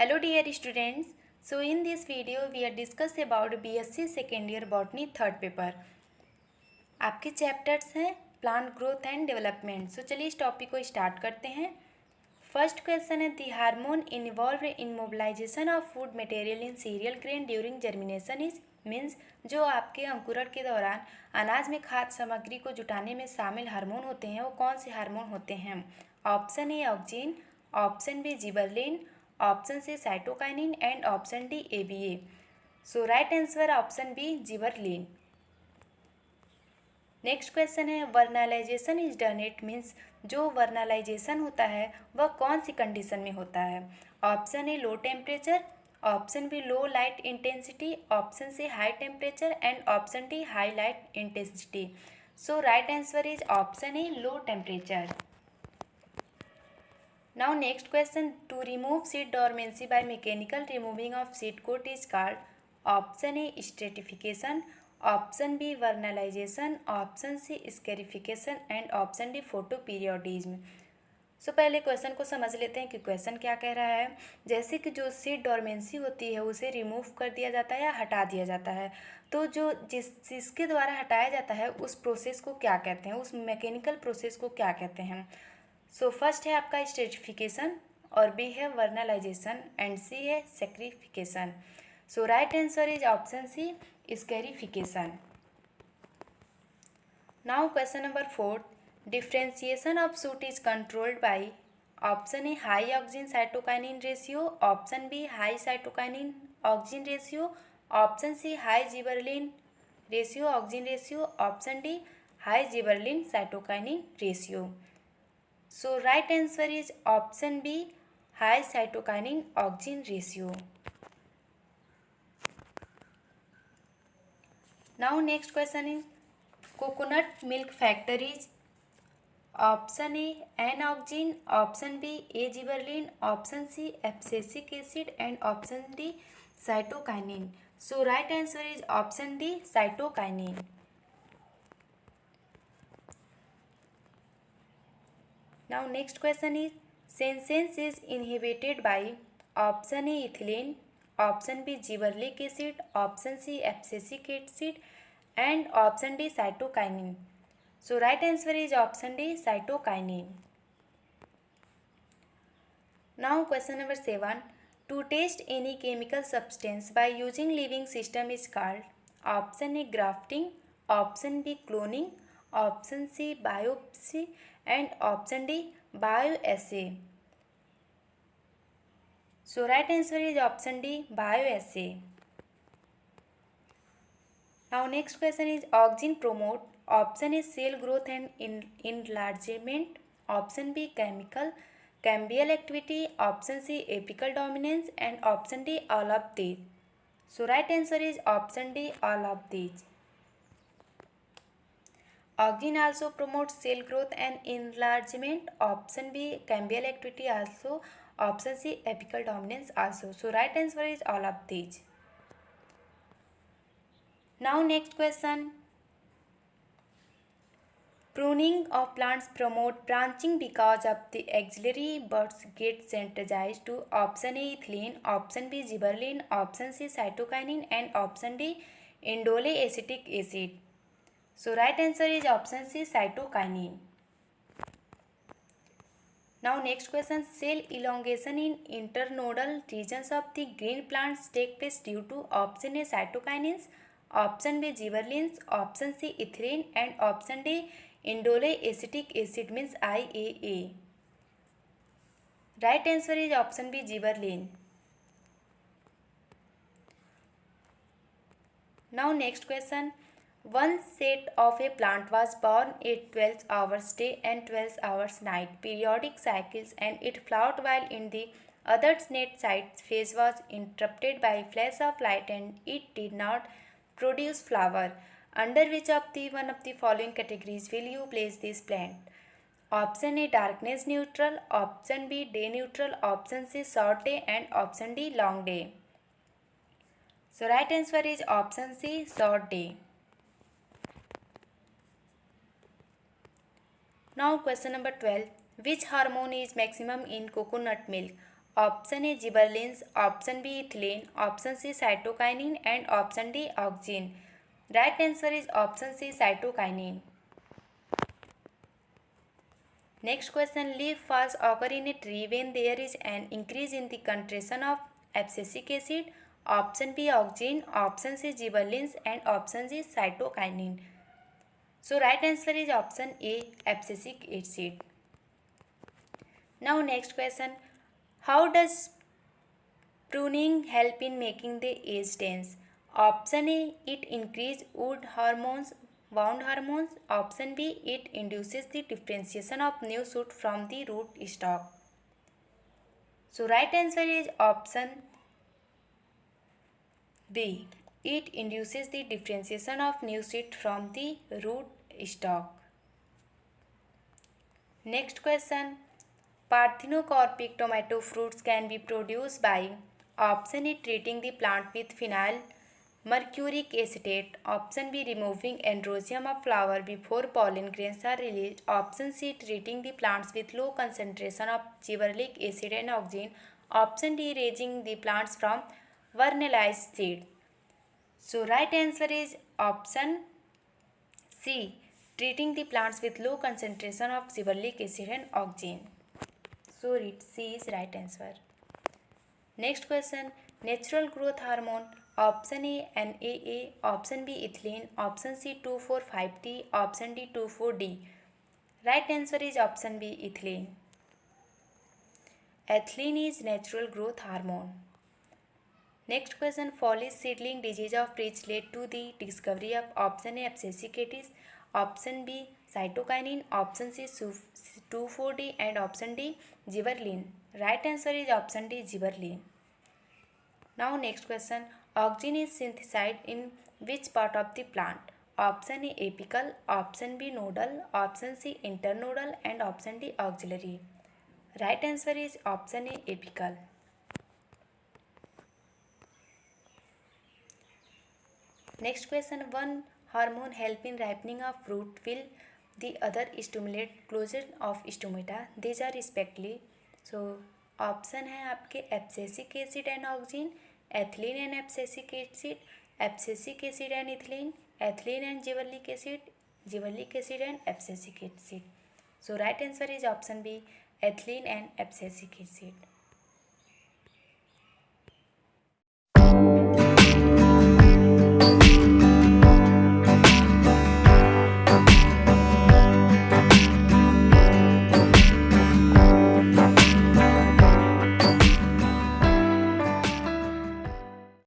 Hello dear students. So in this video we are discuss about BSc second year botany third paper. आपके chapters हैं plant growth and development. So चलिए इस topic को start करते हैं. First question है the hormone involve in mobilisation of food material in cereal grain during germination is means जो आपके अंकुरण के दौरान अनाज में खाद्य सामग्री को जुटाने में शामिल हार्मोन होते हैं वो कौन से हार्मोन होते हैं. Option A auxin, option B gibberellin, option C cytokinin and option D ABA. So right answer option B gibberellin. Next question है vernalization is done it means जो वर्नालाइजेशन होता है वह कौन सी कंडीशन में होता है. Option A low temperature, option B low light intensity, option C high temperature and option D high light intensity. So right answer is option A low temperature. Now next question, to remove seed dormancy by mechanical removing of seed coat is called option A stratification, option B vernalization, option C scarification and option D photoperiodism. सो पहले question को समझ लेते हैं कि question क्या कह रहा है. जैसे कि जो सीड डॉर्मेंसी होती है उसे रिमूव कर दिया जाता है या हटा दिया जाता है, तो जो जिसके द्वारा हटाया जाता है उस प्रोसेस को क्या कहते हैं, उस मैकेनिकल प्रोसेस को क्या कहते हैं. सो फर्स्ट है आपका स्ट्रेटिफिकेशन और बी है वर्नलाइजेशन एंड सी है scarification. So right answer is option C scarification. Now question number 4, differentiation of shoot is controlled by option A high auxin cytokinin ratio, option B high cytokinin auxin ratio, option C high gibberellin ratio auxin ratio, option D high gibberellin cytokinin ratio. So right answer is option B, high cytokinin oxygen ratio. Now next question is coconut milk factor is option A N-oxygen, option B A gibberellin, option C abscisic acid and option D cytokinin. So right answer is option D cytokinin. Now next question is senescence is inhibited by option A ethylene, option B gibberellic acid, option C abscisic acid and option D cytokinin. So right answer is option D cytokinin. Now question number 7, to test any chemical substance by using living system is called option A grafting, option B cloning, option C biopsy and option D bioassay. So right answer is option D bioassay. Now next question is oxygen promote, option A cell growth and enlargement, option B cambial activity, option C apical dominance and option D all of these. So right answer is option D all of these. Oxygen also promotes cell growth and enlargement, option B cambial activity also, option C apical dominance also. So right answer is all of these. Now next question, pruning of plants promote branching because of the auxiliary buds get sensitized to option A ethylene, option B gibberellin, option C cytokinin and option D indole acetic acid. So right answer is option C cytokinin. Now next question, cell elongation in internodal regions of the green plants take place due to option A cytokinins, option B gibberellins, option C ethylene and option D indole acetic acid means IAA. Right answer is option B gibberellin. Now next question, one set of a plant was born at 12 hours day and 12 hours night periodic cycles and it flowered while in the other net side phase was interrupted by flash of light and it did not produce flower. Under which of the one of the following categories will you place this plant? Option A darkness neutral, option B day neutral, option C short day and option D long day. So right answer is option C short day. Now question number 12, which hormone is maximum in coconut milk? Option A gibberellins, option B ethylene, option C cytokinin, and option D auxin. Right answer is option C cytokinin. Next question, leaf falls occur in a tree when there is an increase in the concentration of abscisic acid. Option B auxin, option C gibberellins, and option C cytokinin. So right answer is option A abscisic acid. Now next question, how does pruning help in making the age dense? Option A, it increases wound hormones. Option B, it induces the differentiation of new shoot from the root stock. So right answer is option B. It induces the differentiation of new seed from the root stock. Next question. Parthenocarpic tomato fruits can be produced by option A treating the plant with phenyl mercuric acetate, option B removing androecium of flower before pollen grains are released, option C treating the plants with low concentration of gibberellic acid and auxin, option D raising the plants from vernalized seed. So right answer is option C, treating the plants with low concentration of gibberellic acid and auxin. So C is right answer. Next question, natural growth hormone, option A NAA, option B ethylene, option C 2,4,5-T, option D 2,4-D. Right answer is option B ethylene. Ethylene is natural growth hormone. Next question, foliage seedling disease of peach led to the discovery of option A abscisicatis, option B cytokinin, option C 2,4-D, and option D gibberellin. Right answer is option D gibberellin. Now next question, auxin is synthesized in which part of the plant? Option A apical, option B nodal, option C internodal, and option D auxiliary. Right answer is option A apical. Next question, one hormone help in ripening of fruit while the other stimulate closure of stomata. These are respectively. So option है आपके abscisic acid and auxin, ethylene and abscisic acid and ethylene, ethylene and gibberellic acid and abscisic acid. So right answer is option B, ethylene and abscisic acid.